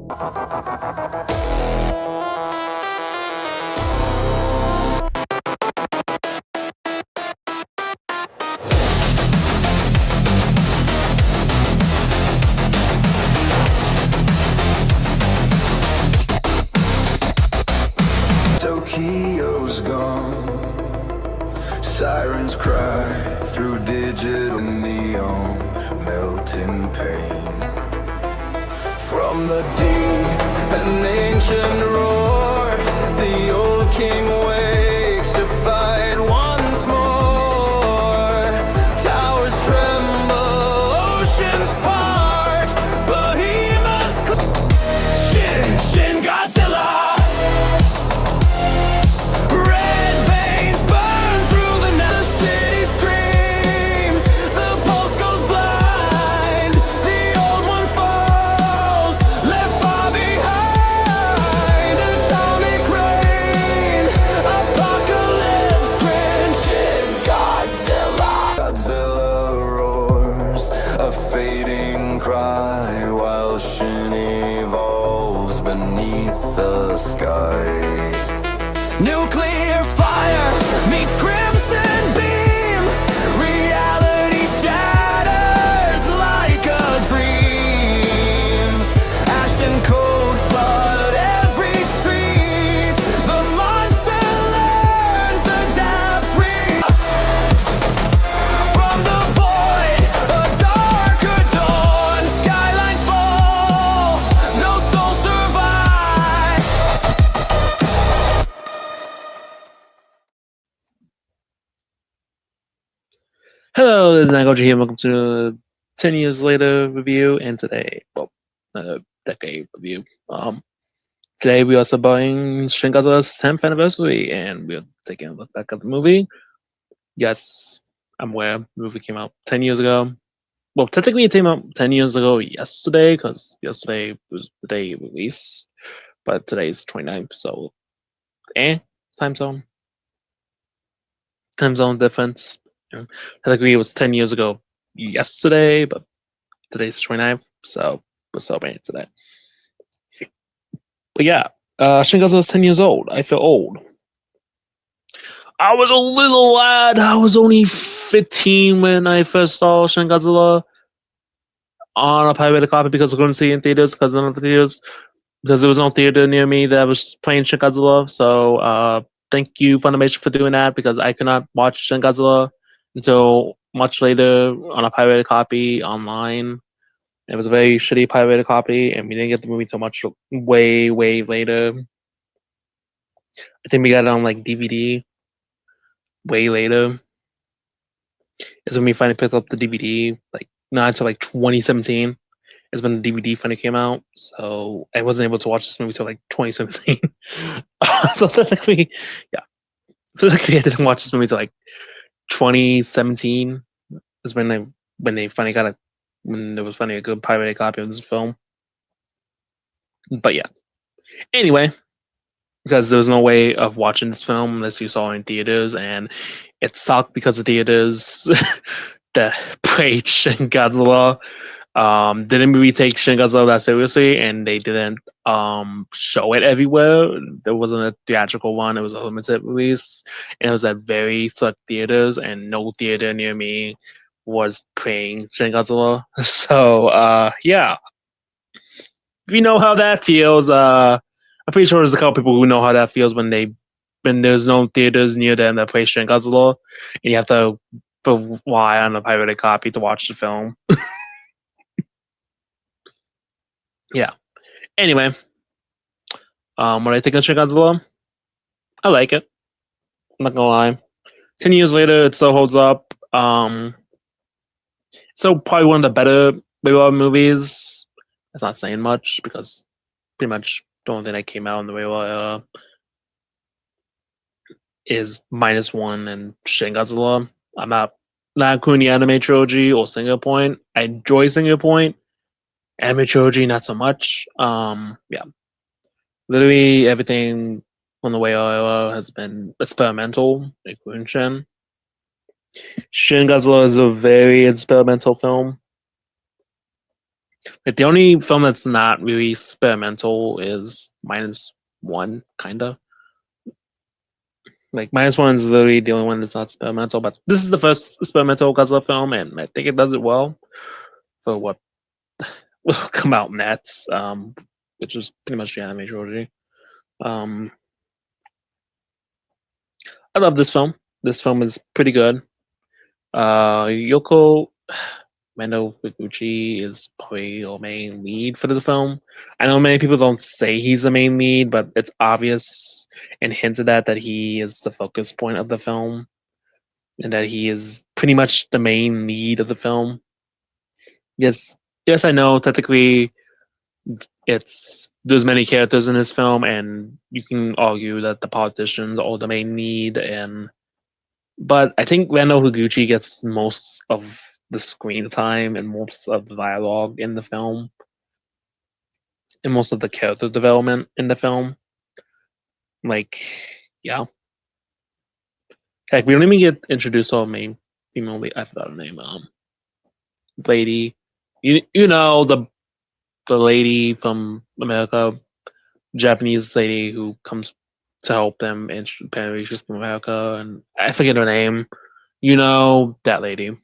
Tokyo's gone, sirens cry through digital neon, melting pain. From the deep, an ancient roar, the old king wakes to fight once more. Towers tremble, oceans part, but he must Shin Godzilla. A fading cry while Shin evolves beneath the sky. Nuclear fire meets crimson beam. Reality shatters like a dream. Ash and cold flood every street. The monster learns the depths from the void. Hello, this is Nagoji here. Welcome to the 10 years later review, and today, well, decade review. Today we are celebrating Shin Godzilla's 10th anniversary, and we're taking a look back at the movie. Yes, I'm aware the movie came out 10 years ago. Well, technically it came out 10 years ago yesterday, because yesterday was the day it released, but today's 29th, so, time zone. Time zone difference. Technically, it was 10 years ago yesterday, but today's 29th, so we're celebrating today. But yeah, Shin Godzilla's 10 years old. I feel old. I was a little lad. I was only 15 when I first saw Shin Godzilla on a pirated copy because I couldn't see it in theaters because there was no theater near me that was playing Shin Godzilla. So thank you, Funimation, for doing that because I could not watch Shin Godzilla until much later on a pirated copy online. It was a very shitty pirated copy, and we didn't get the movie until much way later. I think we got it on like DVD way later. Is when we finally picked up the DVD, like not until like 2017 is when the DVD finally came out. So I wasn't able to watch this movie until like 2017. So technically, yeah. So technically, I didn't watch this movie until like 2017 is when they finally got when there was finally a good pirated copy of this film. But yeah. Anyway, because there was no way of watching this film unless you saw it in theaters, and it sucked because the theaters that played Shin Godzilla didn't really take Shin Godzilla that seriously, and they didn't show it everywhere. There wasn't a theatrical one; it was a limited release, and it was at very select theaters, and no theater near me was playing Shin Godzilla. So yeah, if you know how that feels, I'm pretty sure there's a couple people who know how that feels when there's no theaters near them that play Shin Godzilla, and you have to rely on a pirated copy to watch the film. Yeah. Anyway, what I think of Shin Godzilla, I like it. I'm not gonna lie. 10 years later, it still holds up. So probably one of the better Weiwa movies. That's not saying much because pretty much the only thing that came out in the Weiwa era is -1 and Shin Godzilla. I'm not including the anime trilogy or Single Point. I enjoy Single Point. Anime trilogy, not so much. Yeah. Literally everything on the Weiwa era has been experimental, including Shin. Shin Godzilla is a very experimental film. Like the only film that's not really experimental is -1, kind of. Like -1 is literally the only one that's not experimental, but this is the first experimental Godzilla film, and I think it does it well for what will come out next, which is pretty much the anime trilogy. Um, I love this film. This film is pretty good. Yoko Mendo Higuchi is probably the main lead for this film. I know many people don't say he's the main lead, but it's obvious and hinted at that he is the focus point of the film and that he is pretty much the main lead of the film. Yes, yes, I know technically there's many characters in this film, and you can argue that the politicians are the main lead, and but I think Rando Higuchi gets most of the screen time and most of the dialogue in the film, and most of the character development in the film. Like, yeah, heck, we don't even get introduced to our main female lead. I forgot her name. Lady, you know the lady from America, Japanese lady who comes to help them, and apparently she's from America, and I forget her name. You know that lady.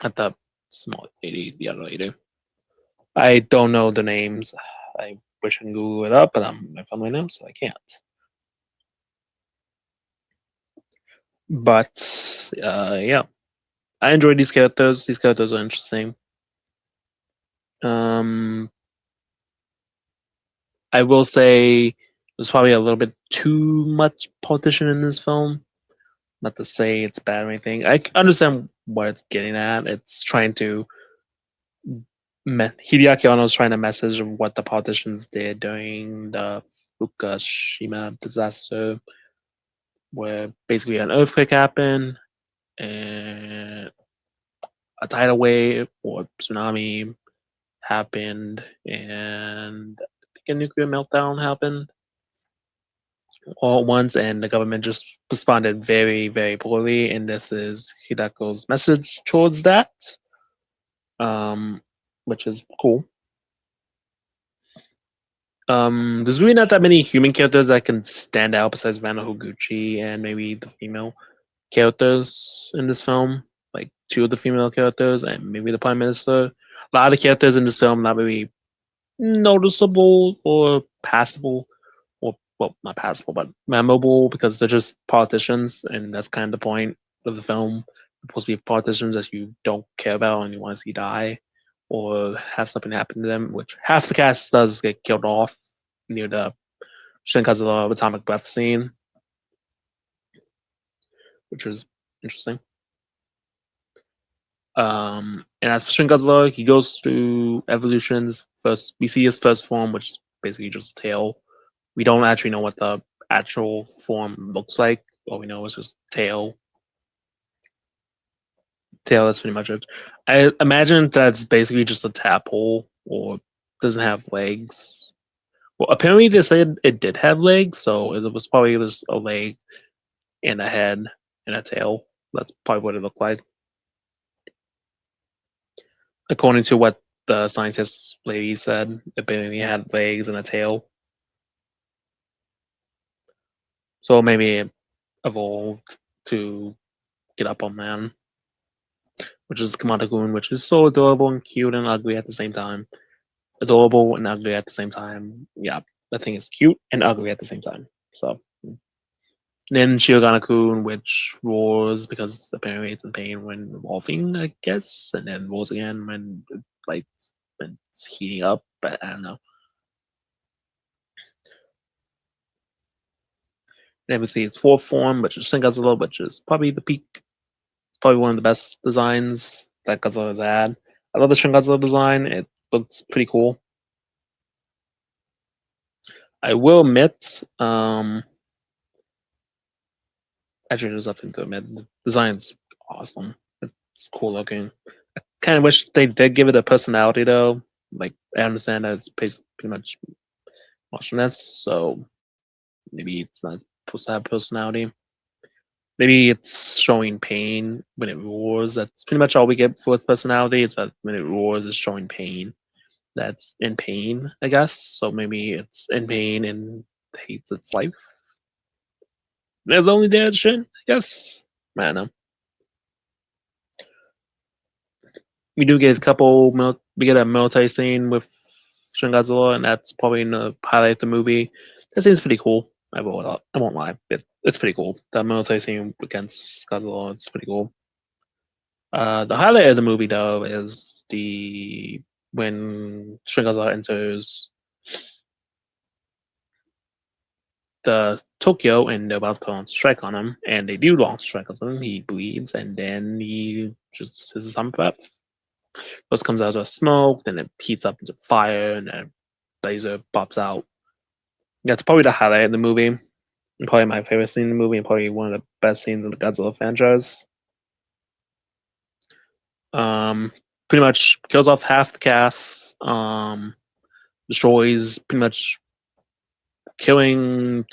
Not the small lady, the other lady. I don't know the names. I wish I could Google it up, but I'm my phone right now, so I can't. But yeah, I enjoyed these characters. These characters are interesting. Um, I will say there's probably a little bit too much politician in this film. Not to say it's bad or anything. I understand what it's getting at. It's trying to Hideaki Anno is trying to message of what the politicians did during the Fukushima disaster, where basically an earthquake happened and a tidal wave or tsunami happened, and I think a nuclear meltdown happened all at once, and the government just responded very, very poorly. And this is Hidako's message towards that, um, which is cool. There's really not that many human characters that can stand out besides Rano Higuchi and maybe the female characters in this film, like two of the female characters and maybe the prime minister. A lot of characters in this film not really noticeable or passable, or well, not passable, but memorable because they're just politicians, and that's kind of the point of the film. They're supposed to be politicians that you don't care about and you want to see die or have something happen to them, which half the cast does get killed off near the Shin atomic breath scene, which is interesting. And as for Shin Godzilla, he goes through evolutions. First, we see his first form, which is basically just a tail. We don't actually know what the actual form looks like. All we know is just tail. Tail, that's pretty much it. I imagine that's basically just a tadpole or doesn't have legs. Well, apparently they said it did have legs, so it was probably just a leg and a head and a tail. That's probably what it looked like, according to what the scientist lady said. Apparently, it had legs and a tail, so maybe it evolved to get up on man, which is Kamada-kun, which is so adorable and cute and ugly at the same time. Adorable and ugly at the same time. Yeah, that thing is cute and ugly at the same time. So then Shiogana-kun, which roars because apparently it's in pain when evolving, I guess, and then roars again when when it's heating up. But I don't know. Then we see its fourth form, which is Shin Godzilla, which is probably the peak. It's probably one of the best designs that Godzilla has had. I love the Shin Godzilla design. It looks pretty cool. I will admit, actually, there's nothing to admit. The design's awesome. It's cool looking. I kind of wish they did give it a personality, though. Like, I understand that it's pretty much martial nets, so maybe it's not supposed to have personality. Maybe it's showing pain when it roars. That's pretty much all we get for its personality. It's that when it roars, it's showing pain. That's in pain, I guess. So maybe it's in pain and hates its life. They're lonely dad Shin, I guess. I don't know. We do get a couple. We get a military scene with Shin Godzilla, and that's probably in the highlight of the movie. That scene's pretty cool. I won't lie. It's pretty cool. The military scene against Godzilla, it's pretty cool. The highlight of the movie, though, is the when Shin Godzilla enters the Tokyo and they're about to launch a strike on him, and they do launch a strike on him. He bleeds, and then he just his some breath. First comes out as smoke, then it heats up into fire, and then laser pops out. That's probably the highlight of the movie, and probably my favorite scene in the movie, and probably one of the best scenes in the Godzilla franchise. Pretty much kills off half the cast. Destroys pretty much killing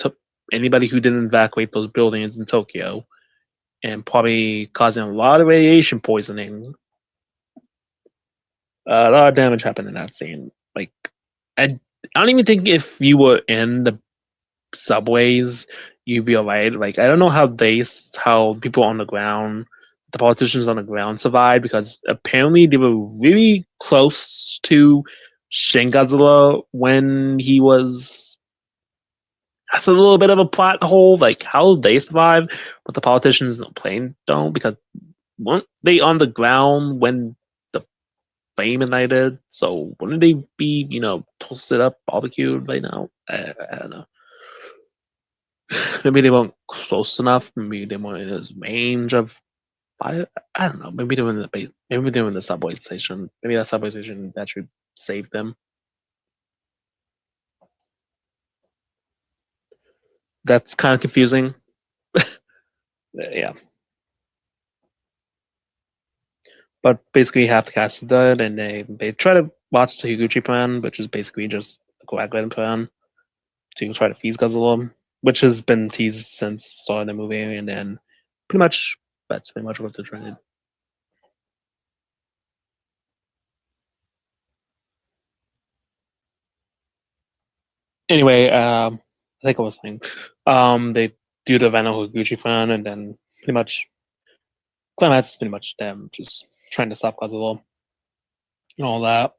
anybody who didn't evacuate those buildings in Tokyo, and probably causing a lot of radiation poisoning. A lot of damage happened in that scene. Like, I don't even think if you were in the subways, you'd be alright. Like, I don't know how people on the ground, the politicians on the ground survived because apparently they were really close to Shin Godzilla when he was. That's a little bit of a plot hole. Like, how they survive, but the politicians in the plane don't because weren't they on the ground when the flame ignited? So wouldn't they be, toasted up, barbecued right now? I don't know. Maybe they weren't close enough. Maybe they weren't in his range of fire. I don't know. Maybe they were in the base. Maybe they were in the subway station. Maybe that subway station actually saved them. That's kind of confusing. Yeah, but basically half the cast is dead, and they try to watch the Higuchi plan, which is basically just a coagulating plan to try to feed Godzilla, which has been teased since the start of the movie, and then pretty much that's pretty much what they're trying to. Anyway, I think I was saying, they do the Vano Higuchi plan, and then pretty much climax is pretty much them just trying to stop Godzilla and all that.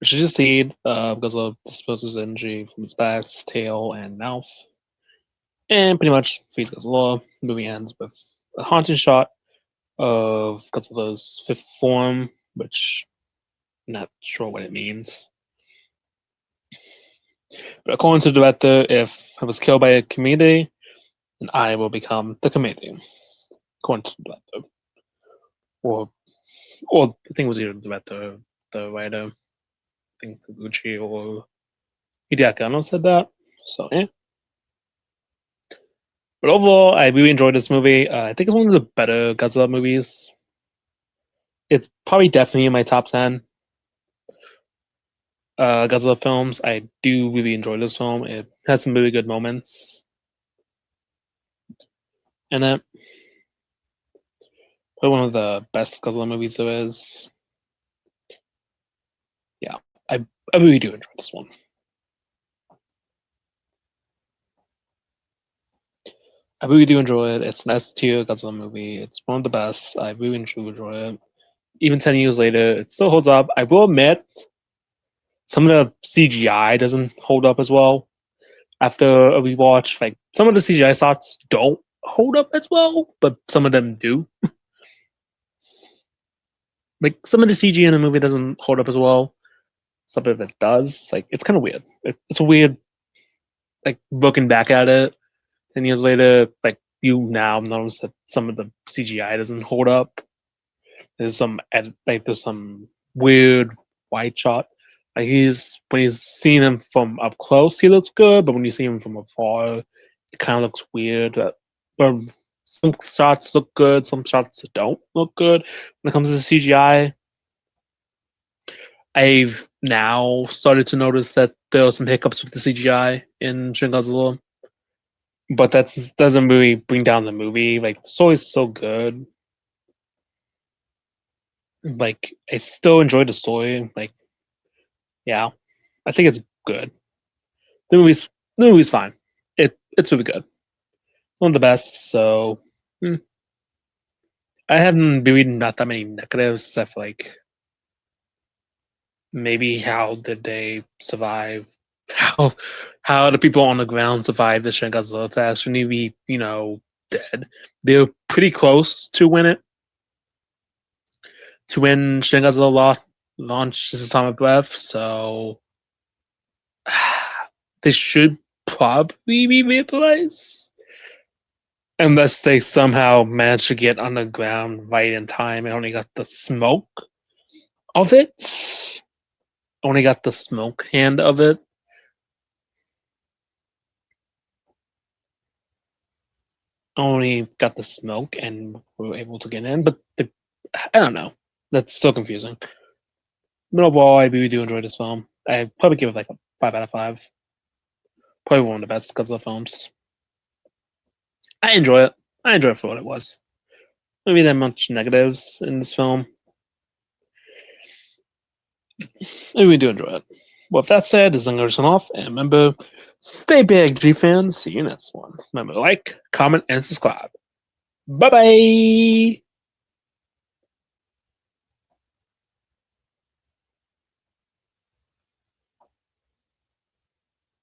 We should just see Godzilla disposes energy from its back, its tail, and mouth, and pretty much feeds Godzilla. The movie ends with a haunting shot of Godzilla's fifth form, which I'm not sure what it means. But according to the director, if I was killed by a community, then I will become the community. According to the director. Or I think it was either the director, the writer, I think Gucci or Hideaki Anno said that. So, yeah. But overall, I really enjoyed this movie. I think it's one of the better Godzilla movies. It's probably definitely in my top 10 Godzilla films. I do really enjoy this film. It has some really good moments in it. Probably one of the best Godzilla movies there is. Yeah, I really do enjoy this one. I really do enjoy it. It's an S tier Godzilla movie. It's one of the best. I really enjoy it. Even 10 years later, it still holds up. I will admit, some of the CGI doesn't hold up as well. After a rewatch, like some of the CGI shots don't hold up as well, but some of them do. Like some of the CG in the movie doesn't hold up as well. Some of it does. Like it's kind of weird. It's a weird, like looking back at it 10 years later. Like you now notice that some of the CGI doesn't hold up. There's some weird white shot. Like when he's seeing him from up close, he looks good, but when you see him from afar, it kind of looks weird. But some shots look good, some shots don't look good. When it comes to CGI, I've now started to notice that there are some hiccups with the CGI in Shin Godzilla. but that doesn't really bring down the movie. Like the story's so good. Like I still enjoy the story. Like yeah, I think it's good. The movie's the movie's fine. It's really good. One of the best. So hmm. I haven't been reading not that many negatives except for like maybe how did they survive? How the people on the ground survived the Shin Godzilla attack? Shouldn't he be, dead? They were pretty close to win it. To win Shin Godzilla launch his atomic breath, so they should probably be replaced. Unless they somehow manage to get on the ground right in time and only got the smoke of it. Only got the smoke hand of it. Only got the smoke and were able to get in, but I don't know. That's so confusing. But overall, I really do enjoy this film. I probably give it like a 5 out of 5. Probably one of the best Godzilla films. I enjoy it. I enjoy it for what it was. Maybe that much negatives in this film. I really do enjoy it. Well, with that said, this is going to turn off. And remember, stay big, G fans. See you next one. Remember to like, comment, and subscribe. Bye bye.